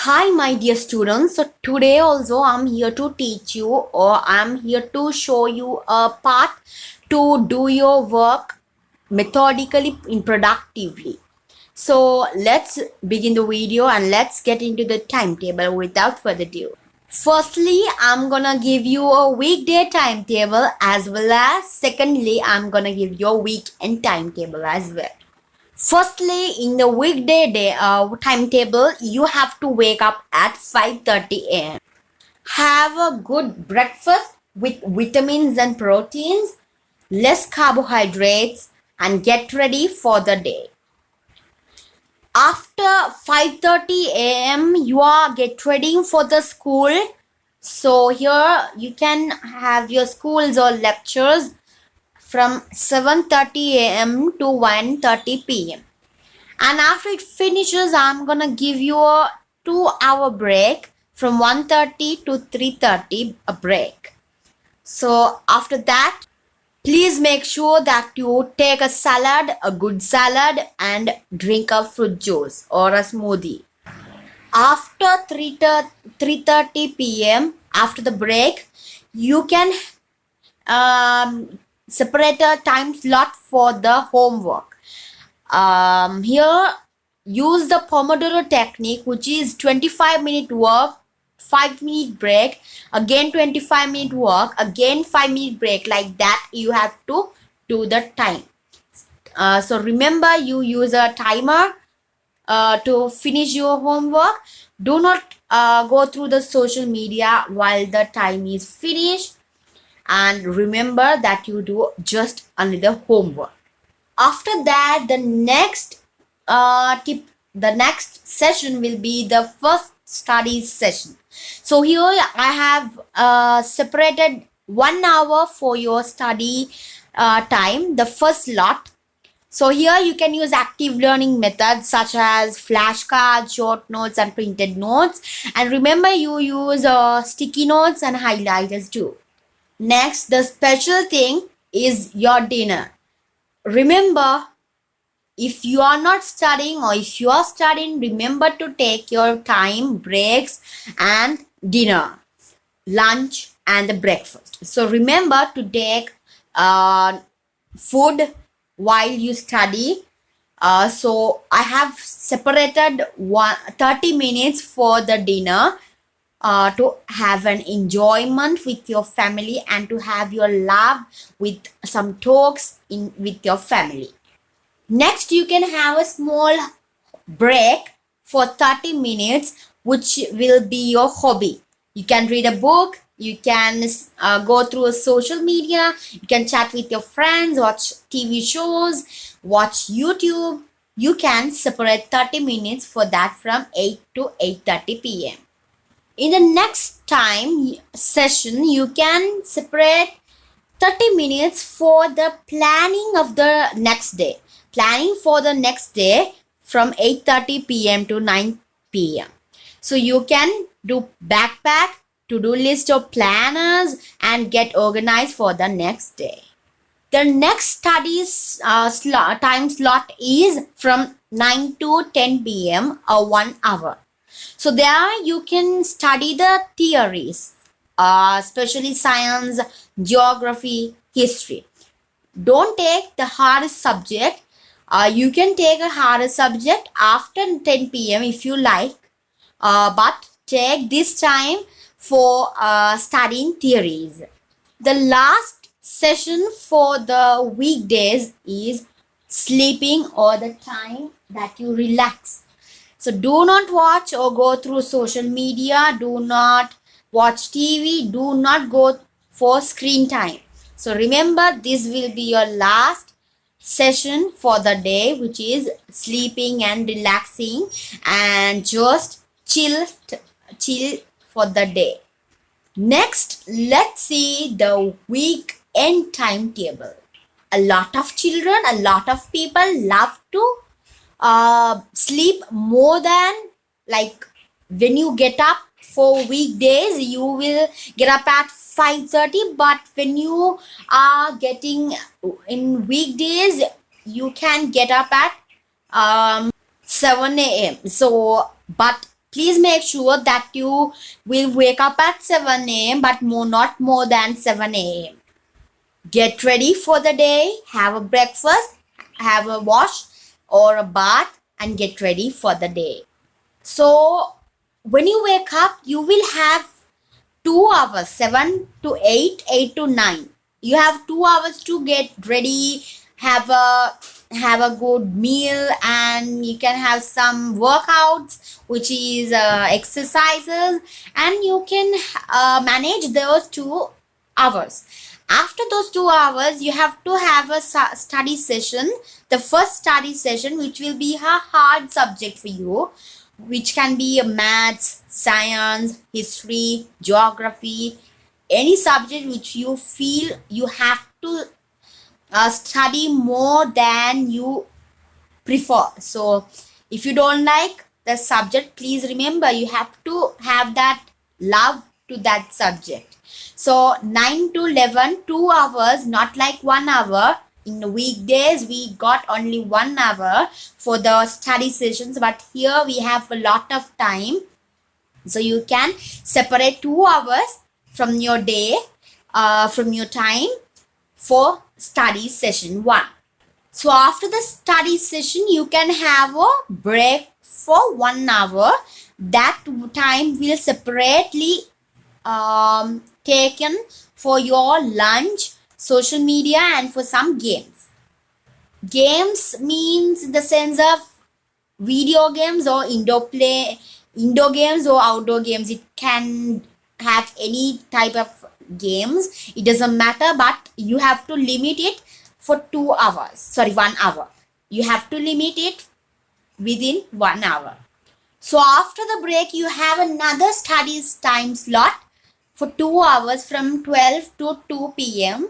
Hi, my dear students. So, today also I'm here to teach you, or I'm here to show you a path to do your work methodically and productively. So, let's begin the video and let's get into the timetable without further ado. Firstly, I'm gonna give you a weekday timetable as well as secondly, I'm gonna give you a weekend timetable as well. Firstly, in the weekday timetable, you have to wake up at 5:30 a.m. Have a good breakfast with vitamins and proteins, less carbohydrates, and get ready for the day. After 5:30 a.m., you are get ready for the school. So here you can have your schools or lectures from 7:30 a.m. to 1:30 p.m. And after it finishes, I'm gonna give you a 2 hour break from 1:30 to 3:30 a break. So after that, please make sure that you take a salad, a good salad, and drink a fruit juice or a smoothie. After 3:30 p.m. after the break, you can separate a time slot for the homework. Here, use the Pomodoro technique, which is 25-minute work, 5-minute break, again 25-minute work, again 5-minute break. Like that, you have to do the time. So remember, you use a timer to finish your homework. Do not go through the social media while the time is finished. And remember that you do just another homework. After that, the next session will be the first studies session. So here I have separated 1 hour for your study time, the first slot. So here you can use active learning methods such as flashcards, short notes, and printed notes. And remember, you use sticky notes and highlighters too. Next, the special thing is your dinner. Remember, if you are not studying or if you are studying, remember to take your time breaks and dinner, lunch, and the breakfast. So remember to take food while you study. So I have separated 30 minutes for the dinner to have an enjoyment with your family and to have your love with some talks in with your family. Next, you can have a small break for 30 minutes, which will be your hobby. You can read a book, you can go through a social media, you can chat with your friends, watch TV shows, watch YouTube. You can separate 30 minutes for that from 8 to 8:30 p.m. In the next time session, you can separate 30 minutes for the planning of the next day. Planning for the next day from 8:30 p.m. to 9 p.m. So you can do backpack, to-do list of planners and get organized for the next day. The next studies time slot is from 9 to 10 p.m. or 1 hour. So there you can study the theories, especially science, geography, history. Don't take the hardest subject. You can take a harder subject after 10 p.m. if you like, but take this time for studying theories. The last session for the weekdays is sleeping, or the time that you relax. So do not watch or go through social media. Do not watch TV. Do not go for screen time. So remember, this will be your last session for the day, which is sleeping and relaxing and just chill for the day. Next, let's see the weekend timetable. A lot of children, a lot of people love to sleep more than, like, when you get up for weekdays you will get up at 5:30, but when you are getting in weekdays you can get up at 7 a.m. So but Please make sure that you will wake up at 7 a.m. but not more than 7 a.m. Get ready for the day, have a breakfast, have a wash or a bath, and get ready for the day. So when you wake up, you will have 2 hours, 7 to 8, 8 to 9. You have 2 hours to get ready, have a good meal, and you can have some workouts, which is exercises, and you can manage those 2 hours. After those 2 hours, you have to have a study session, the first study session, which will be a hard subject for you, which can be maths, science, history, geography, any subject which you feel you have to study more than you prefer. So if you don't like the subject, please remember you have to have that love to that subject. So 9 to 11, 2 hours, not like 1 hour. In the weekdays, we got only 1 hour for the study sessions, but here we have a lot of time. So you can separate 2 hours from your day, from your time for study session 1. So after the study session, you can have a break for 1 hour. That time will separately taken for your lunch, social media, and for some games. Games means the sense of video games or indoor games or outdoor games. It can have any type of games. It doesn't matter, but you have to limit it for 2 hours. Sorry, 1 hour. You have to limit it within 1 hour. So after the break, you have another studies time slot for 2 hours from 12 to 2 p.m.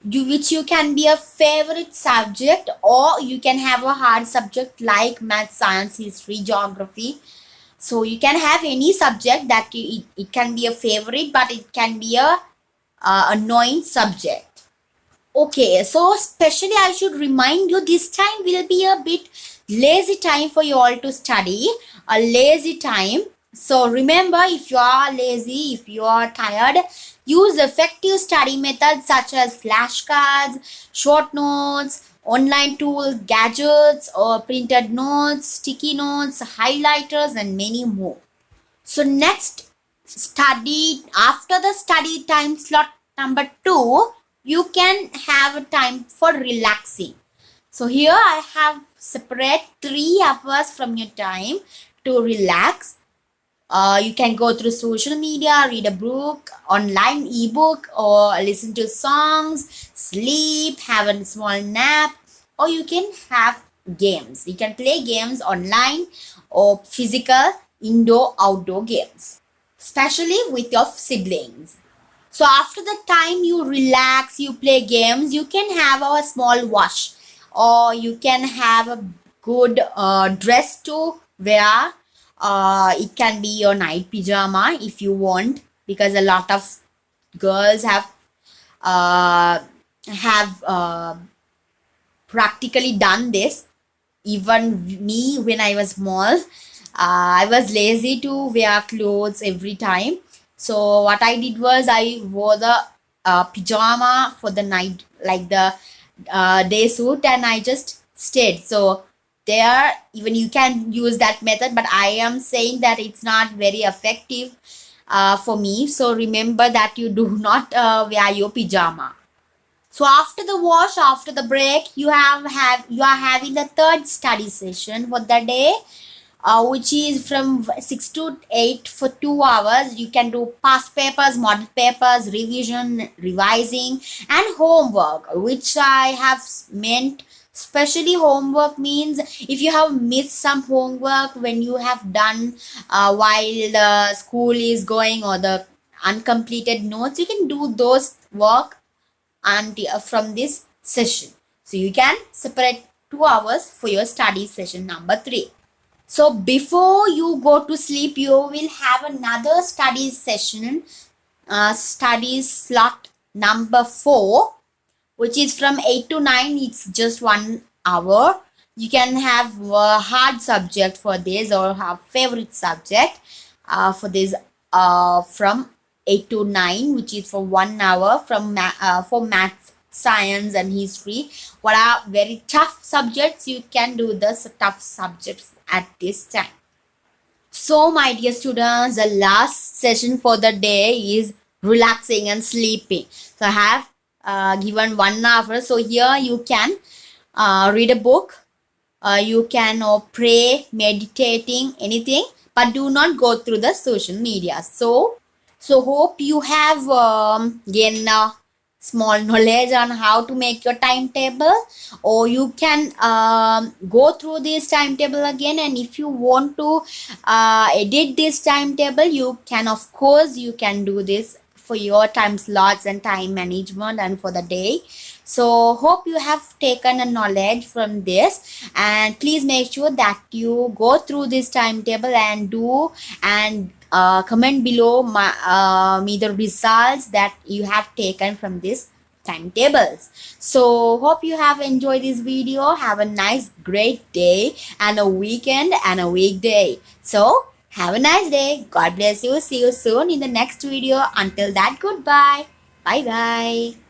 Which you can be a favorite subject, or you can have a hard subject like math, science, history, geography. So you can have any subject that it can be a favorite, but it can be a annoying subject. Okay, so especially I should remind you, this time will be a bit lazy time for you all to study, a lazy time. So remember, if you are lazy, if you are tired, use effective study methods such as flashcards, short notes, online tools, gadgets, or printed notes, sticky notes, highlighters, and many more. So next, after the study time slot number 2, you can have a time for relaxing. So here I have separate 3 hours from your time to relax. You can go through social media, read a book, online ebook, or listen to songs, sleep, have a small nap, or you can have games. You can play games online or physical, indoor, outdoor games, especially with your siblings. So after the time you relax, you play games, you can have a small wash, or you can have a good dress to wear. It can be your night pajama if you want, because a lot of girls have practically done this. Even me, when I was small, I was lazy to wear clothes every time. So what I did was I wore the pajama for the night, like the day suit, and I just stayed. So there, even you can use that method, but I am saying that it's not very effective for me. So remember that you do not wear your pajama. So after the wash, after the break, you are having the third study session for the day, which is from 6 to 8 for 2 hours. You can do past papers, model papers, revision, revising, and homework, which I have meant. Especially homework means if you have missed some homework when you have done while the school is going, or the uncompleted notes, you can do those work and from this session. So you can separate 2 hours for your study session number 3. So before you go to sleep, you will have another study session, study slot number 4, which is from 8 to 9. It's just 1 hour. You can have a hard subject for this or have favorite subject for this from 8 to 9, which is for 1 hour from for maths, science and history. What are very tough subjects, you can do the tough subjects at this time. So my dear students, the last session for the day is relaxing and sleeping. So I have given 1 hour. So here you can read a book, you can pray, meditating, anything, but do not go through the social media. So hope you have gained small knowledge on how to make your timetable, or you can go through this timetable again, and if you want to edit this timetable, you can, of course you can do this for your time slots and time management and for the day. So hope you have taken a knowledge from this, and please make sure that you go through this timetable and do, and comment below me the results that you have taken from this timetables. So hope you have enjoyed this video. Have a nice great day and a weekend and a weekday. So have a nice day. God bless you. See you soon in the next video. Until that, goodbye. Bye bye.